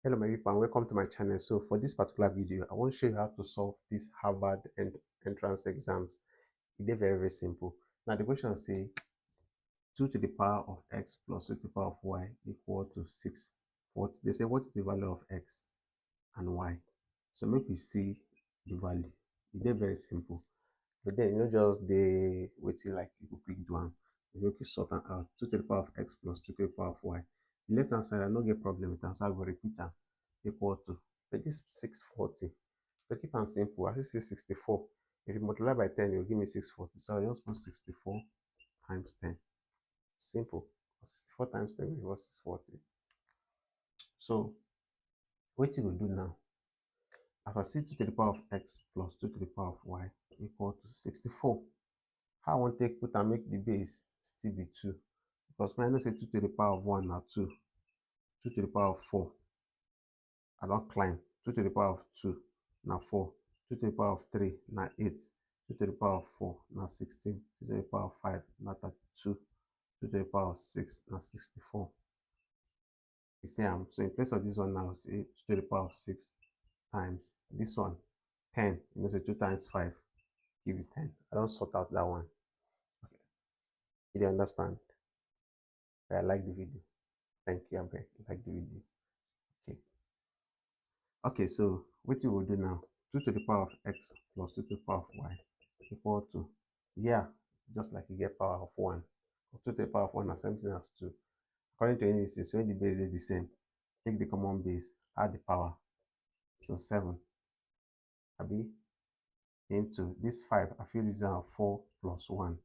Hello my people and welcome to my channel. So for this particular video, I want to show you how to solve this Harvard entrance exams. It is very simple. Now the question say 2 to the power of x plus 2 to the power of y equal to 640. They say what is the value of x and y? So make we see the value. It is very simple. But then just the waiting like you go quick do one. You go sort them out. 2 to the power of x plus 2 to the power of y. The left hand side, I no get problem with that, so I go repeat am equal to. But this 640. To keep am simple, as you see 64. If you multiply by 10, it will give me 640. So I just put 64 times 10. Simple. 64 times 10 will give us 640. So what you will do now? As I see 2 to the power of x plus 2 to the power of y equal to 64. How I want to take put and make the base still be 2. Because when I know say 2 to the power of 1 now 2. 2 to the power of 4. I don't climb. 2 to the power of 2 now 4. 2 to the power of 3 now 8. 2 to the power of 4 now 16. 2 to the power of 5 now 32. 2 to the power of 6 now 64. You see, so in place of this one now, say 2 to the power of 6 times this one 10. You know, say 2 times 5 give you 10. I don't sort out that one. Okay. You understand? I like the video. Thank you, Abe. Like the video. Okay. Okay, so what you will do now? 2 to the power of x plus 2 to the power of y equal to, just like you get power of 1. 2 to the power of 1 is same thing as 2. According to indices, when the base is the same, take the common base, add the power. So 7. Abi into this 5. I feel it's now 4 plus 1.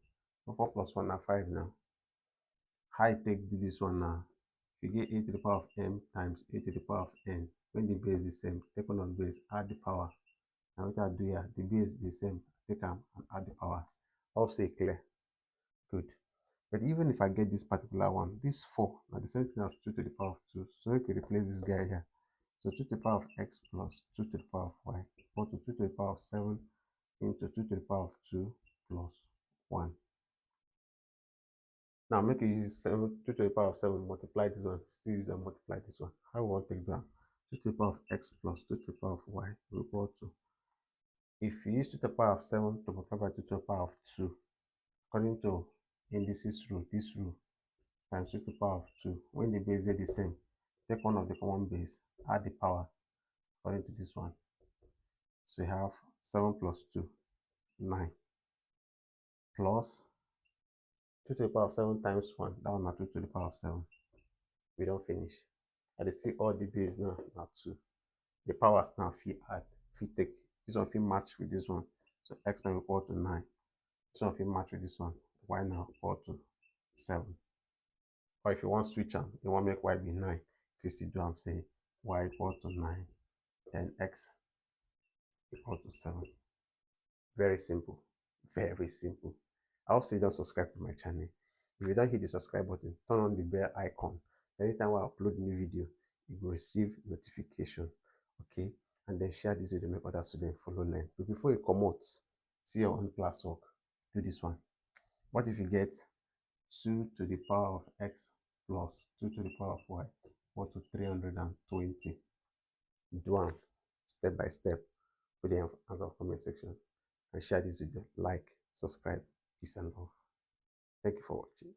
So 4 plus 1 are 5 now. How I take do this one now? You get a to the power of m times a to the power of n. When the base is the same, take one on base, add the power. Now what I do here, the base is the same, take them and add the power. I hope say clear. Good. But even if I get this particular one, this 4, now the same thing as 2 to the power of 2. So we can replace this guy here. So 2 to the power of x plus 2 to the power of y equal to 2 to the power of 7 into 2 to the power of 2 plus 1. Now make you use 2 to the power of 7, multiply this one, still use and multiply this one. How we want to take that? 2 to the power of x plus 2 to the power of y equal to, if you use 2 to the power of 7 to multiply by 2 to the power of 2, according to indices rule, this rule, times 2 to the power of 2, when the base is the same, take one of the common base, add the power, according to this one. So you have 7 plus 2, 9, plus 2 to the power of 7 times 1, that one is 2 to the power of 7. We don't finish. I see all the base now 2. The powers now fit add, fit take. This one fit match with this one. So x now equal to 9. This one fit match with this one. Y now equal to 7. Or if you want to switch them, you want to make y be 9. If you still do, I'm saying y equal to 9, then x equal to 7. Very simple. Very simple. I hope you don't subscribe to my channel. If you don't hit the subscribe button, turn on the bell icon. Anytime I upload new video, you will receive notification. Okay? And then share this video, make other students follow learn. But before you come out, see your own classwork, do this one. What if you get 2 to the power of x plus 2 to the power of y equal to 320? Do one step by step. Put the answer in the comment section and share this video. Like, subscribe, peace and love. Thank you for watching.